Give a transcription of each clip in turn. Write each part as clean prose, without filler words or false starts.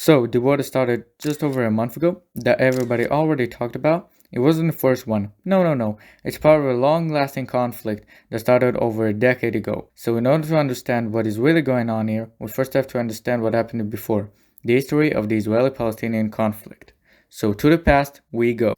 So, the war that started just over a month ago, that everybody already talked about, it wasn't the first one. No. It's part of a long-lasting conflict that started over a decade ago. So in order to understand what is really going on here, we first have to understand what happened before, the history of the Israeli Palestinian conflict. So to the past we go.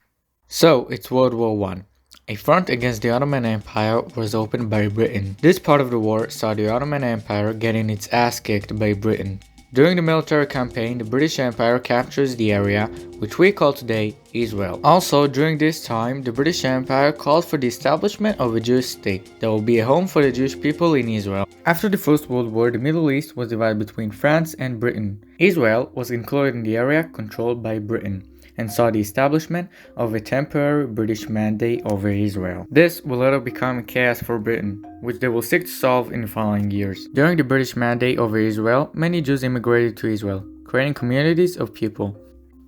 So it's World War I. A front against the Ottoman Empire was opened by Britain. This part of the war saw the Ottoman Empire getting its ass kicked by Britain. During the military campaign, the British Empire captures the area, which we call today Israel. Also, during this time, the British Empire called for the establishment of a Jewish state that will be a home for the Jewish people in Israel. After the First World War, the Middle East was divided between France and Britain. Israel was included in the area controlled by Britain, and saw the establishment of a temporary British mandate over Israel. This will later become a chaos for Britain, which they will seek to solve in the following years. During the British mandate over Israel, many Jews immigrated to Israel, creating communities of people.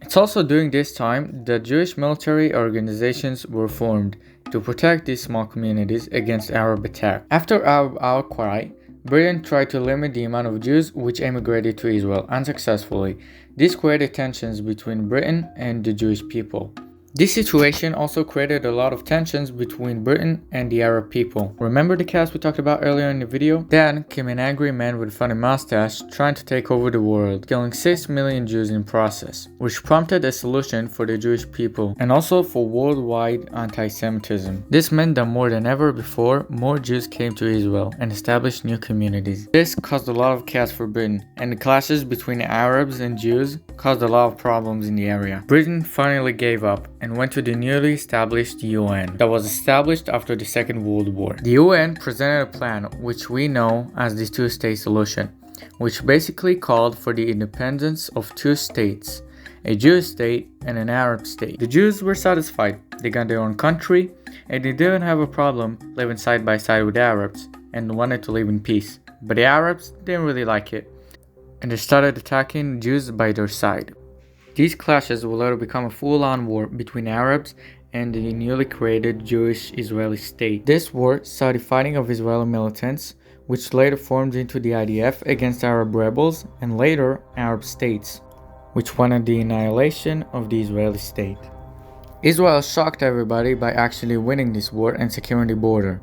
It's also during this time that Jewish military organizations were formed to protect these small communities against Arab attack. After Arab outcry, Britain tried to limit the amount of Jews which emigrated to Israel unsuccessfully. This created tensions between Britain and the Jewish people. This situation also created a lot of tensions between Britain and the Arab people. Remember the cast we talked about earlier in the video? Then came an angry man with a funny mustache trying to take over the world, killing 6 million Jews in process, which prompted a solution for the Jewish people and also for worldwide anti-Semitism. This meant that more than ever before, more Jews came to Israel and established new communities. This caused a lot of chaos for Britain, and the clashes between Arabs and Jews caused a lot of problems in the area. Britain finally gave up and went to the newly established UN that was established after the Second World War. The UN presented a plan which we know as the two-state solution, which basically called for the independence of two states, a Jewish state and an Arab state. The Jews were satisfied, they got their own country, and they didn't have a problem living side by side with the Arabs and wanted to live in peace. But the Arabs didn't really like it, and they started attacking Jews by their side. These clashes will later become a full-on war between Arabs and the newly created Jewish Israeli state. This war saw the fighting of Israeli militants, which later formed into the IDF against Arab rebels and later Arab states, which wanted the annihilation of the Israeli state. Israel shocked everybody by actually winning this war and securing the border.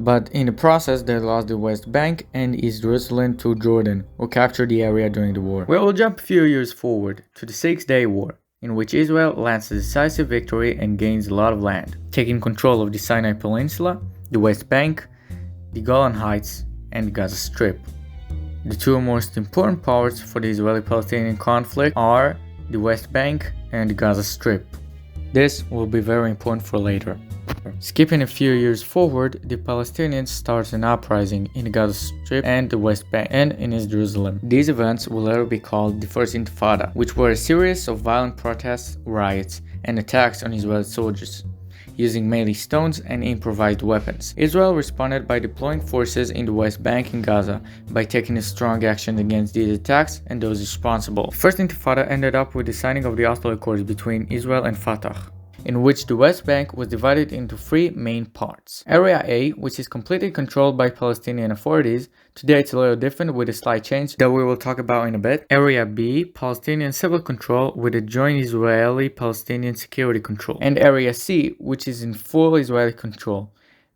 But in the process, they lost the West Bank and East Jerusalem to Jordan, who captured the area during the war. We'll jump a few years forward to the Six-Day War, in which Israel lands a decisive victory and gains a lot of land, taking control of the Sinai Peninsula, the West Bank, the Golan Heights, and the Gaza Strip. The two most important parts for the Israeli-Palestinian conflict are the West Bank and the Gaza Strip. This will be very important for later. Skipping a few years forward, the Palestinians start an uprising in the Gaza Strip and the West Bank and in East Jerusalem. These events will later be called the First Intifada, which were a series of violent protests, riots, and attacks on Israeli soldiers, using mainly stones and improvised weapons. Israel responded by deploying forces in the West Bank and Gaza by taking a strong action against these attacks and those responsible. The First Intifada ended up with the signing of the Oslo Accords between Israel and Fatah, in which the West Bank was divided into three main parts. Area A, which is completely controlled by Palestinian authorities. Today it's a little different with a slight change that we will talk about in a bit. Area B, Palestinian civil control with a joint Israeli-Palestinian security control. And Area C, which is in full Israeli control,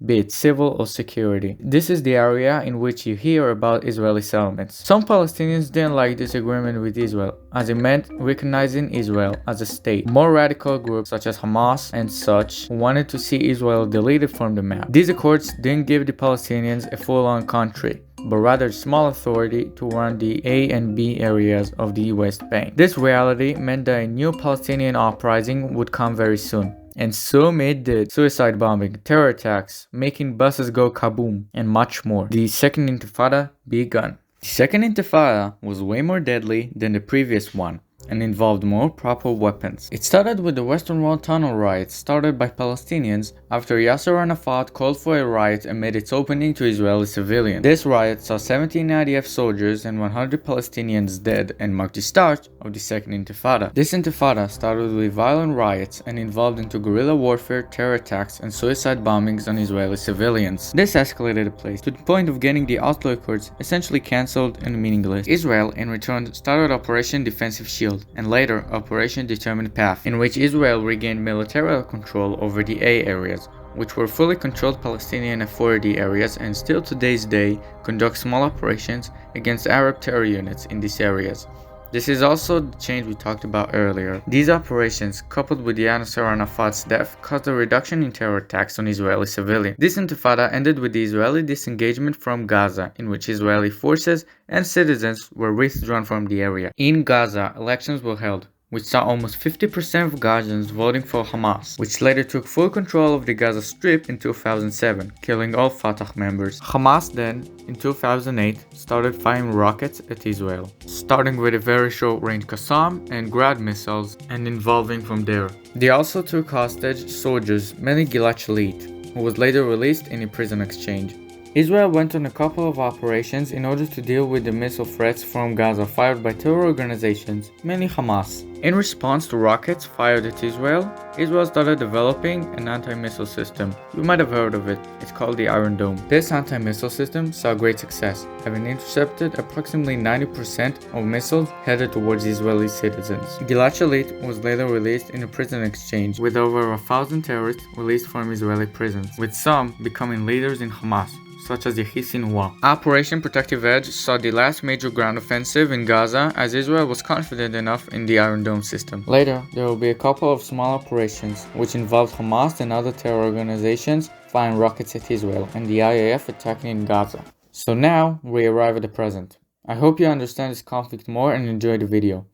be it civil or security. This is the area in which you hear about Israeli settlements. Some Palestinians didn't like this agreement with Israel, as it meant recognizing Israel as a state. More radical groups such as Hamas and such wanted to see Israel deleted from the map. These accords didn't give the Palestinians a full-on country, but rather a small authority to run the A and B areas of the West Bank. This reality meant that a new Palestinian uprising would come very soon. And so it did. Suicide bombing, terror attacks, making buses go kaboom, and much more. The Second Intifada began. The Second Intifada was way more deadly than the previous one, and involved more proper weapons. It started with the Western Wall tunnel riots started by Palestinians after Yasser Arafat called for a riot amid its opening to Israeli civilians. This riot saw 17 IDF soldiers and 100 Palestinians dead and marked the start of the Second Intifada. This Intifada started with violent riots and evolved into guerrilla warfare, terror attacks, and suicide bombings on Israeli civilians. This escalated the place to the point of getting the Oslo Accords essentially cancelled and meaningless. Israel, in return, started Operation Defensive Shield and later Operation Determined Path, in which Israel regained military control over the A areas, which were fully controlled Palestinian authority areas, and still to this day conduct small operations against Arab terror units in these areas. This is also the change we talked about earlier. These operations, coupled with Yasser Arafat's death, caused a reduction in terror attacks on Israeli civilians. This Intifada ended with the Israeli disengagement from Gaza, in which Israeli forces and citizens were withdrawn from the area. In Gaza, elections were held, which saw almost 50% of Gazans voting for Hamas, which later took full control of the Gaza Strip in 2007, killing all Fatah members. Hamas then, in 2008, started firing rockets at Israel, starting with a very short-range Qassam and Grad missiles, and evolving from there. They also took hostage soldiers, mainly Gilad Shalit, who was later released in a prison exchange. Israel went on a couple of operations in order to deal with the missile threats from Gaza fired by terror organizations, mainly Hamas. In response to rockets fired at Israel, Israel started developing an anti-missile system. You might have heard of it. It's called the Iron Dome. This anti-missile system saw great success, having intercepted approximately 90% of missiles headed towards Israeli citizens. Gilad Shalit was later released in a prison exchange, with over 1,000 terrorists released from Israeli prisons, with some becoming leaders in Hamas, such as Yahya Sinwar. Operation Protective Edge saw the last major ground offensive in Gaza, as Israel was confident enough in the Iron Dome system. Later, there will be a couple of small operations, which involved Hamas and other terror organizations firing rockets at Israel, and the IAF attacking in Gaza. So now, we arrive at the present. I hope you understand this conflict more and enjoy the video.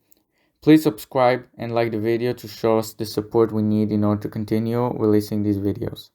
Please subscribe and like the video to show us the support we need in order to continue releasing these videos.